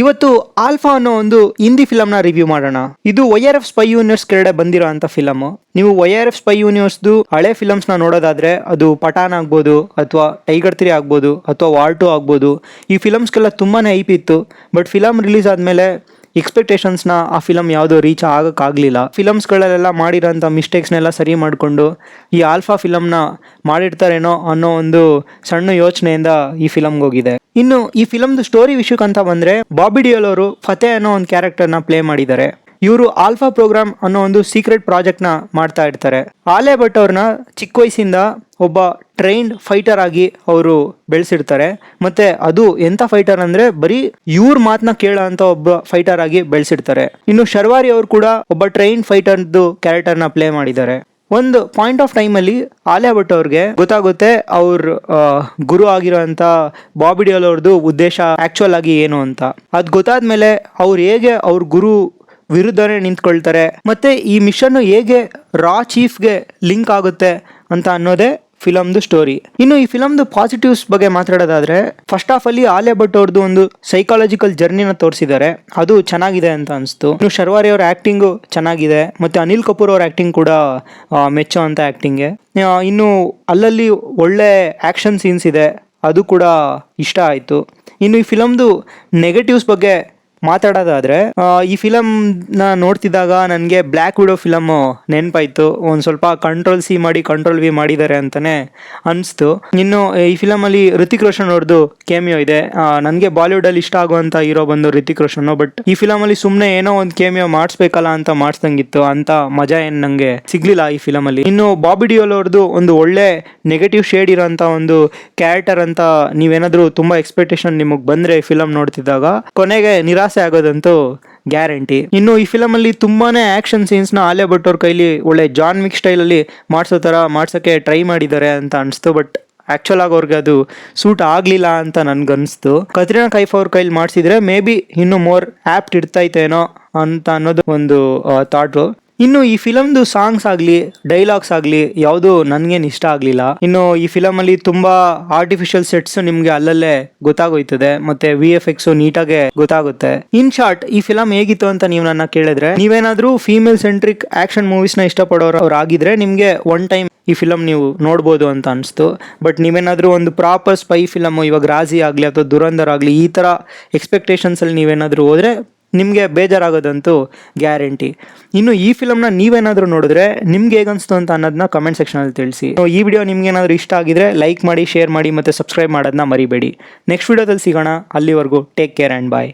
ಇವತ್ತು ಆಲ್ಫಾ ಅನ್ನೋ ಒಂದು ಹಿಂದಿ ಫಿಲಮ್ ನ ರಿವ್ಯೂ ಮಾಡೋಣ. ಇದು YRF ಸ್ಪೈ ಯೂನಿವರ್ಸ್ ಕೆಳಗಡೆ ಬಂದಿರೋ ಅಂತ ಫಿಲಮ್. ನೀವು YRF ಸ್ಪೈ ಯೂನಿವರ್ಸ್ದು ಹಳೆ ಫಿಲಮ್ಸ್ ನ ನೋಡೋದಾದ್ರೆ ಅದು ಪಠಾನ್ ಆಗ್ಬೋದು ಅಥವಾ ಟೈಗರ್ 3 ಆಗ್ಬೋದು ಅಥವಾ ವಾರ್ 2 ಆಗ್ಬೋದು. ಈ ಫಿಲಮ್ಸ್ಗೆಲ್ಲ ತುಂಬಾನೇ ಹೈಪ್ ಇತ್ತು. ಬಟ್ ಫಿಲಮ್ ರಿಲೀಸ್ ಆದ್ಮೇಲೆ ಎಕ್ಸ್ಪೆಕ್ಟೇಷನ್ಸ್ನ ಆ ಫಿಲಮ್ ಯಾವುದೋ ರೀಚ್ ಆಗೋಕ್ಕಾಗಲಿಲ್ಲ. ಫಿಲಮ್ಸ್ಗಳಲ್ಲೆಲ್ಲ ಮಾಡಿರೋಂಥ ಮಿಸ್ಟೇಕ್ಸ್ನೆಲ್ಲ ಸರಿ ಮಾಡಿಕೊಂಡು ಈ ಆಲ್ಫಾ ಫಿಲಮ್ನ ಮಾಡಿರ್ತಾರೇನೋ ಅನ್ನೋ ಒಂದು ಸಣ್ಣ ಯೋಚನೆಯಿಂದ ಈ ಫಿಲಮ್ಗೆ ಹೋಗಿದೆ. ಇನ್ನು ಈ ಫಿಲಮ್ದು ಸ್ಟೋರಿ ವಿಷಯಕ್ಕಂತ ಬಂದರೆ, ಬಾಬಿ ಡಿಯೋಲ್ ಅವರು ಫತೆ ಅನ್ನೋ ಒಂದು ಕ್ಯಾರೆಕ್ಟರ್ನ ಪ್ಲೇ ಮಾಡಿದ್ದಾರೆ. ಇವರು ಆಲ್ಫಾ ಪ್ರೋಗ್ರಾಮ್ ಅನ್ನೋ ಒಂದು ಸೀಕ್ರೆಟ್ ಪ್ರಾಜೆಕ್ಟ್ನ ಮಾಡ್ತಾ ಇರ್ತಾರೆ. ಆಲಿಯಾ ಭಟ್ ಅವ್ರನ್ನ ಚಿಕ್ಕ ವಯಸ್ಸಿಂದ ಒಬ್ಬ ಟ್ರೈನ್ಡ್ ಫೈಟರ್ ಆಗಿ ಅವರು ಬೆಳೆಸಿರ್ತಾರೆ. ಮತ್ತೆ ಅದು ಎಂಥ ಫೈಟರ್ ಅಂದರೆ ಬರೀ ಇವ್ರ ಮಾತನ್ನ ಕೇಳೋ ಅಂತ ಒಬ್ಬ ಫೈಟರ್ ಆಗಿ ಬೆಳೆಸಿರ್ತಾರೆ. ಇನ್ನು ಶರ್ವಾರಿ ಅವರು ಕೂಡ ಒಬ್ಬ ಟ್ರೈನ್ಡ್ ಫೈಟರ್ದು ಕ್ಯಾರೆಕ್ಟರ್ನ ಪ್ಲೇ ಮಾಡಿದ್ದಾರೆ. ಒಂದು ಪಾಯಿಂಟ್ ಆಫ್ ಟೈಮಲ್ಲಿ ಆಲಿಯಾ ಭಟ್ ಅವ್ರಿಗೆ ಗೊತ್ತಾಗುತ್ತೆ ಅವ್ರ ಗುರು ಆಗಿರೋಂಥ ಬಾಬಿ ಡಿಯೋಲ್ ಅವ್ರದ್ದು ಉದ್ದೇಶ ಆಕ್ಚುಯಲ್ ಆಗಿ ಏನು ಅಂತ. ಅದು ಗೊತ್ತಾದ್ಮೇಲೆ ಅವ್ರು ಹೇಗೆ ಅವ್ರ ಗುರು ವಿರುದ್ಧನೇ ನಿಂತ್ಕೊಳ್ತಾರೆ ಮತ್ತೆ ಈ ಮಿಷನ್ ಹೇಗೆ ರಾ ಚೀಫ್ಗೆ ಲಿಂಕ್ ಆಗುತ್ತೆ ಅಂತ ಅನ್ನೋದೇ ಫಿಲಮ್ದು ಸ್ಟೋರಿ. ಇನ್ನು ಈ ಫಿಲಮ್ದು ಪಾಸಿಟಿವ್ಸ್ ಬಗ್ಗೆ ಮಾತಾಡೋದಾದ್ರೆ, ಫಸ್ಟ್ ಆಫ್ ಅಲ್ಲಿ ಆಲಿಯಾ ಭಟ್ ಅವ್ರದ್ದು ಒಂದು ಸೈಕಾಲಜಿಕಲ್ ಜರ್ನಿನ ತೋರಿಸಿದ್ದಾರೆ. ಅದು ಚೆನ್ನಾಗಿದೆ ಅಂತ ಅನಿಸ್ತು. ಇನ್ನು ಶರ್ವಾರಿ ಅವ್ರ ಆ್ಯಕ್ಟಿಂಗು ಚೆನ್ನಾಗಿದೆ ಮತ್ತು ಅನಿಲ್ ಕಪೂರ್ ಅವ್ರ ಆ್ಯಕ್ಟಿಂಗ್ ಕೂಡ ಮೆಚ್ಚೋ ಅಂತ ಆ್ಯಕ್ಟಿಂಗೆ. ಇನ್ನು ಅಲ್ಲಲ್ಲಿ ಒಳ್ಳೆ ಆ್ಯಕ್ಷನ್ ಸೀನ್ಸ್ ಇದೆ, ಅದು ಕೂಡ ಇಷ್ಟ ಆಯಿತು. ಇನ್ನು ಈ ಫಿಲಮ್ದು ನೆಗೆಟಿವ್ಸ್ ಬಗ್ಗೆ ಮಾತಾಡೋದಾದ್ರೆ, ಈ ಫಿಲಮ್ನ ನೋಡ್ತಿದ್ದಾಗ ನನಗೆ ಬ್ಲ್ಯಾಕ್ ವಿಡೋ ಫಿಲಮ್ ನೆನಪಾಯಿತು. ಒಂದು ಸ್ವಲ್ಪ ಕಂಟ್ರೋಲ್ ಸಿ ಮಾಡಿ ಕಂಟ್ರೋಲ್ ವಿ ಮಾಡಿದ್ದಾರೆ ಅಂತಲೇ ಅನಿಸ್ತು. ಇನ್ನು ಈ ಫಿಲಮಲ್ಲಿ ಋತಿಕ್ ರೋಷನ್ ಅವ್ರದ್ದು ಕೇಮಿಯೋ ಇದೆ. ನನಗೆ ಬಾಲಿವುಡಲ್ಲಿ ಇಷ್ಟ ಆಗುವಂಥ ಹೀರೋ ಬಂದು ಋತಿಕ್ ರೋಷನ್. ಬಟ್ ಈ ಫಿಲಮಲ್ಲಿ ಸುಮ್ಮನೆ ಏನೋ ಒಂದು ಕೇಮಿಯೋ ಮಾಡಿಸ್ಬೇಕಲ್ಲ ಅಂತ ಮಾಡಿಸ್ದಂಗಿತ್ತು. ಅಂತ ಮಜಾ ಏನು ನನಗೆ ಸಿಗ್ಲಿಲ್ಲ ಈ ಫಿಲಮಲ್ಲಿ. ಇನ್ನು ಬಾಬಿ ಡಿಯೋಲ್ ಅವ್ರದ್ದು ಒಂದು ಒಳ್ಳೆ ನೆಗೆಟಿವ್ ಶೇಡ್ ಇರೋಂಥ ಒಂದು ಕ್ಯಾರೆಕ್ಟರ್ ಅಂತ ನೀವೇನಾದರೂ ತುಂಬ ಎಕ್ಸ್ಪೆಕ್ಟೇಷನ್ ನಿಮಗೆ ಬಂದರೆ ಫಿಲಮ್ ನೋಡ್ತಿದ್ದಾಗ ಕೊನೆಗೆ ನಿರಾಸೆ ಆಗೋದಂತೂ ಗ್ಯಾರಂಟಿ. ಇನ್ನು ಈ ಫಿಲಮ್ ಅಲ್ಲಿ ತುಂಬಾನೇ ಆಕ್ಷನ್ ಸೀನ್ಸ್ ನ ಆಲಿಯಾ ಭಟ್ ಅವ್ರ ಕೈಲಿ ಒಳ್ಳೆ ಜಾನ್ ವಿಕ್ ಸ್ಟೈಲ್ ಅಲ್ಲಿ ಮಾಡ್ಸೋಕೆ ಟ್ರೈ ಮಾಡಿದ್ದಾರೆ ಅಂತ ಅನಿಸ್ತು. ಬಟ್ ಆಕ್ಚುಲ್ ಆಗಿ ಅವ್ರಿಗೆ ಅದು ಸೂಟ್ ಆಗ್ಲಿಲ್ಲ ಅಂತ ನನ್ಗನ್ಸ್ತು. ಕತ್ರಿನಾ ಕೈಫ್ ಅವ್ರ ಕೈಲಿ ಮಾಡಿಸಿದ್ರೆ ಮೇ ಬಿ ಇನ್ನೂ ಮೋರ್ ಆಪ್ಟ್ ಇರ್ತಾಯಿತೇನೋ ಅಂತ ಅನ್ನೋದು ಒಂದು ಥಾಟು. ಇನ್ನು ಈ ಫಿಲಮ್ದು ಸಾಂಗ್ಸ್ ಆಗಲಿ ಡೈಲಾಗ್ಸ್ ಆಗಲಿ ಯಾವುದು ನನಗೇನು ಇಷ್ಟ ಆಗಲಿಲ್ಲ. ಇನ್ನು ಈ ಫಿಲಮಲ್ಲಿ ತುಂಬ ಆರ್ಟಿಫಿಷಿಯಲ್ ಸೆಟ್ಸ್ ನಿಮಗೆ ಅಲ್ಲಲ್ಲೇ ಗೊತ್ತಾಗೋಯ್ತದೆ ಮತ್ತೆ VFX ನೀಟಾಗೆ ಗೊತ್ತಾಗುತ್ತೆ. ಇನ್ ಶಾರ್ಟ್ ಈ ಫಿಲಮ್ ಹೇಗಿತ್ತು ಅಂತ ನೀವು ನನ್ನ ಕೇಳಿದ್ರೆ, ನೀವೇನಾದ್ರೂ ಫೀಮೇಲ್ ಸೆಂಟ್ರಿಕ್ ಆಕ್ಷನ್ ಮೂವೀಸ್ನ ಇಷ್ಟಪಡೋರು ಆಗಿದ್ರೆ ನಿಮಗೆ ಒನ್ ಟೈಮ್ ಈ ಫಿಲಮ್ ನೀವು ನೋಡ್ಬೋದು ಅಂತ ಅನಿಸ್ತು. ಬಟ್ ನೀವೇನಾದರೂ ಒಂದು ಪ್ರಾಪರ್ ಸ್ಪೈ ಫಿಲಮು, ಇವಾಗ ರಾಜಿ ಆಗಲಿ ಅಥವಾ ದುರಂಧರ್ ಆಗಲಿ ಈ ಥರ ಎಕ್ಸ್ಪೆಕ್ಟೇಷನ್ಸಲ್ಲಿ ನೀವೇನಾದರೂ ಹೋದರೆ ನಿಮಗೆ ಬೇಜಾರಾಗೋದಂತೂ ಗ್ಯಾರಂಟಿ. ಇನ್ನು ಈ ಫಿಲಮ್ನ ನೀವೇನಾದರೂ ನೋಡಿದ್ರೆ ನಿಮ್ಗೆ ಹೇಗನ್ನಿಸ್ತು ಅಂತ ಅನ್ನೋದನ್ನ ಕಮೆಂಟ್ ಸೆಕ್ಷನಲ್ಲಿ ತಿಳಿಸಿ. ಈ ವಿಡಿಯೋ ನಿಮ್ಗೇನಾದರೂ ಇಷ್ಟ ಆಗಿದ್ರೆ ಲೈಕ್ ಮಾಡಿ, ಶೇರ್ ಮಾಡಿ ಮತ್ತು ಸಬ್ಸ್ಕ್ರೈಬ್ ಮಾಡೋದನ್ನ ಮರಿಬೇಡಿ. ನೆಕ್ಸ್ಟ್ ವಿಡಿಯೋದಲ್ಲಿ ಸಿಗೋಣ. ಅಲ್ಲಿವರೆಗೂ ಟೇಕ್ ಕೇರ್ ಆ್ಯಂಡ್ ಬಾಯ್.